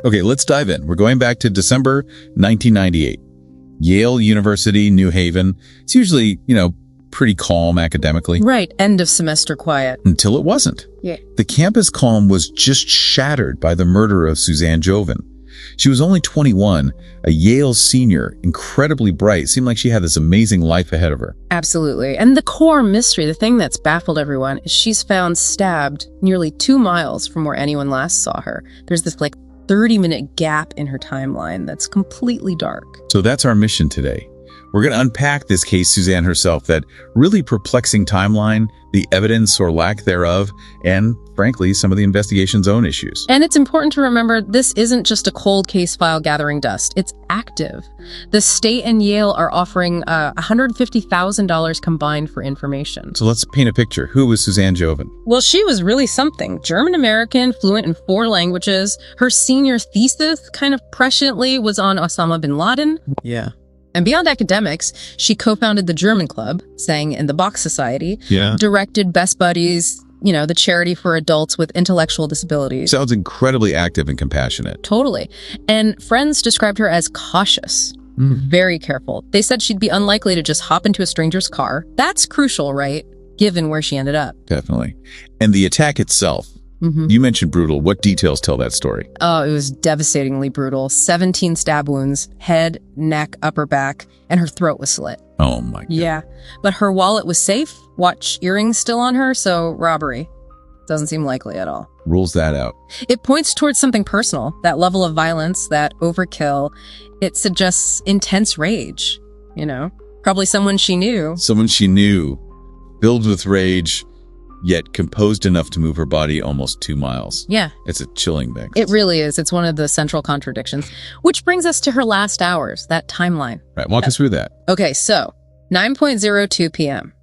Okay, let's dive in. We're going back to December 1998. Yale University, New Haven. It's usually, pretty calm academically. Right. End of semester quiet. Until it wasn't. Yeah. The campus calm was just shattered by the murder of Suzanne Jovin. She was only 21, a Yale senior, incredibly bright. Seemed like she had this amazing life ahead of her. Absolutely. And the core mystery, the thing that's baffled everyone, is she's found stabbed nearly 2 miles from where anyone last saw her. There's this 30-minute gap in her timeline that's completely dark. So that's our mission today. We're going to unpack this case, Suzanne herself, that really perplexing timeline, the evidence or lack thereof, and frankly, some of the investigation's own issues. And it's important to remember this isn't just a cold case file gathering dust. It's active. The state and Yale are offering $150,000 combined for information. So let's paint a picture. Who was Suzanne Jovin? Well, she was really something. German-American, fluent in 4 languages. Her senior thesis, kind of presciently, was on Osama bin Laden. Yeah. And beyond academics, she co-founded the German Club, sang in the Bach Society, directed Best Buddies, the charity for adults with intellectual disabilities. Sounds incredibly active and compassionate. Totally. And friends described her as cautious, very careful. They said she'd be unlikely to just hop into a stranger's car. That's crucial, right? Given where she ended up. Definitely. And the attack itself. You mentioned brutal. What details tell that story? Oh, it was devastatingly brutal. 17 stab wounds, head, neck, upper back, and her throat was slit. Oh my God. Yeah. But her wallet was safe, watch earrings still on her, so robbery doesn't seem likely at all. Rules that out. It points towards something personal, that level of violence, that overkill. It suggests intense rage, Probably someone she knew. Someone she knew, filled with rage, yet composed enough to move her body almost 2 miles. Yeah. It's a chilling mix. It really is. It's one of the central contradictions. Which brings us to her last hours, that timeline. Right. Walk us through that. Okay, so 9:02 p.m.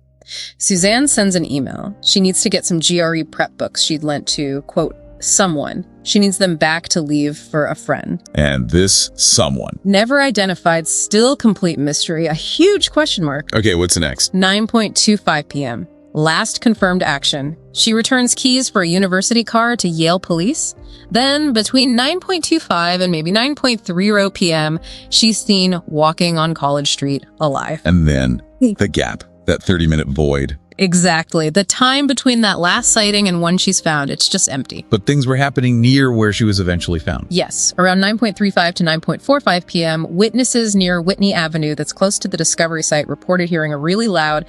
Suzanne sends an email. She needs to get some GRE prep books she'd lent to, quote, someone. She needs them back to leave for a friend. And this someone. Never identified, still complete mystery, a huge question mark. Okay, what's next? 9:25 p.m. Last confirmed action. She returns keys for a university car to Yale police. Then, between 9:25 and maybe 9:30 p.m., she's seen walking on College Street alive. And then the gap, that 30-minute void. Exactly. The time between that last sighting and when she's found, it's just empty. But things were happening near where she was eventually found. Yes. Around 9:35 to 9:45 p.m., witnesses near Whitney Avenue that's close to the discovery site reported hearing a really loud,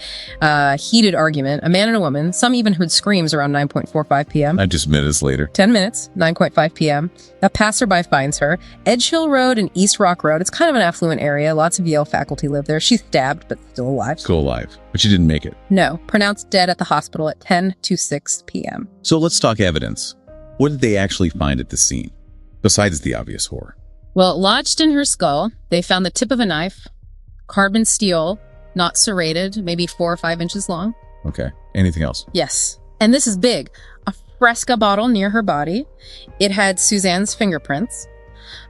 heated argument. A man and a woman. Some even heard screams around 9:45 p.m. Not just minutes later. 10 minutes, 9:05 p.m. A passerby finds her. Edge Hill Road and East Rock Road. It's kind of an affluent area. Lots of Yale faculty live there. She's stabbed, but still alive. Still alive. But she didn't make it. No. Pronounced dead at the hospital at 10:06 p.m. So let's talk evidence. What did they actually find at the scene, besides the obvious horror? Well, lodged in her skull, they found the tip of a knife, carbon steel, not serrated, maybe 4 or 5 inches long. Okay. Anything else? Yes. And this is big. A Fresca bottle near her body. It had Suzanne's fingerprints,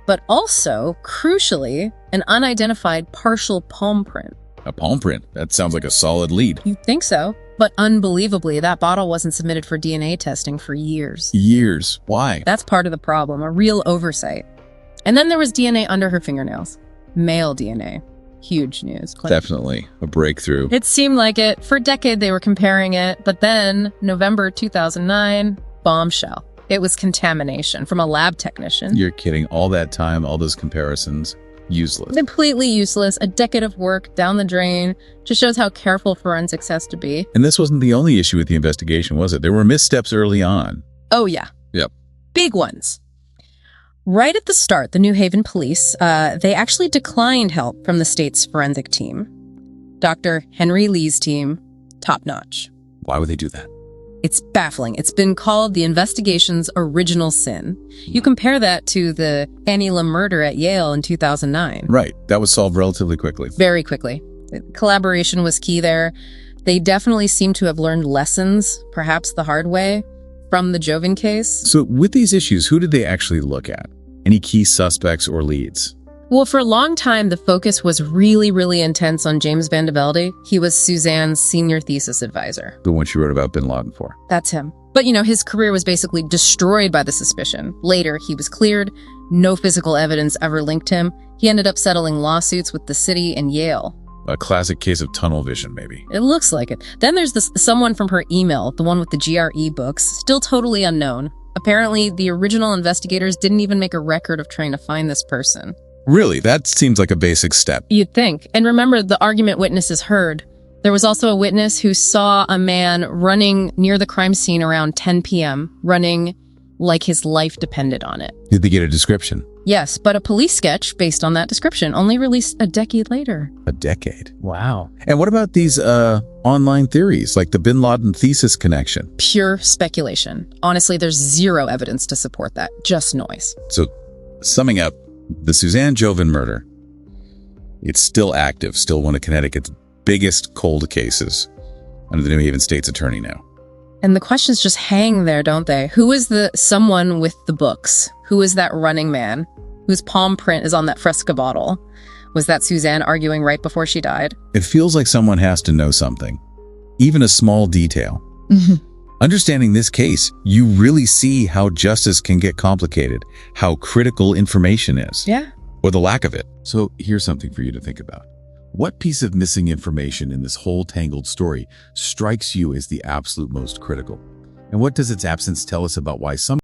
but also, crucially, an unidentified partial palm print. A palm print? That sounds like a solid lead. You'd think so. But unbelievably, that bottle wasn't submitted for DNA testing for years. Years? Why? That's part of the problem, a real oversight. And then there was DNA under her fingernails. Male DNA. Huge news. Definitely a breakthrough. It seemed like it. For a decade, they were comparing it. But then, November 2009, bombshell. It was contamination from a lab technician. You're kidding. All that time, all those comparisons, useless. Completely useless. A decade of work down the drain. Just shows how careful forensics has to be. And this wasn't the only issue with the investigation, was it? There were missteps early on. Oh, yeah. Yep. Big ones. Right at the start, the New Haven police, they actually declined help from the state's forensic team. Dr. Henry Lee's team, top notch. Why would they do that? It's baffling. It's been called the investigation's original sin. You compare that to the Annie Lam murder at Yale in 2009. Right. That was solved relatively quickly. Very quickly. Collaboration was key there. They definitely seem to have learned lessons, perhaps the hard way, from the Jovin case. So with these issues, who did they actually look at? Any key suspects or leads? Well, for a long time, the focus was really, really intense on James Van de Velde. He was Suzanne's senior thesis advisor. The one she wrote about bin Laden for. That's him. But, his career was basically destroyed by the suspicion. Later, he was cleared. No physical evidence ever linked him. He ended up settling lawsuits with the city and Yale. A classic case of tunnel vision, maybe. It looks like it. Then there's someone from her email, the one with the GRE books, still totally unknown. Apparently, the original investigators didn't even make a record of trying to find this person. Really, that seems like a basic step. You'd think. And remember, the argument witnesses heard. There was also a witness who saw a man running near the crime scene around 10 p.m., running like his life depended on it. Did they get a description? Yes, but a police sketch based on that description, only released a decade later. A decade? Wow. And what about these online theories, like the Bin Laden thesis connection? Pure speculation. Honestly, there's zero evidence to support that. Just noise. So, summing up, the Suzanne Jovin murder, it's still active, still one of Connecticut's biggest cold cases under the New Haven State's attorney now. And the questions just hang there, don't they? Who is the someone with the books? Who is that running man whose palm print is on that Fresca bottle? Was that Suzanne arguing right before she died? It feels like someone has to know something, even a small detail. Understanding this case, you really see how justice can get complicated, how critical information is. Yeah. Or the lack of it. So here's something for you to think about. What piece of missing information in this whole tangled story strikes you as the absolute most critical? And what does its absence tell us about why some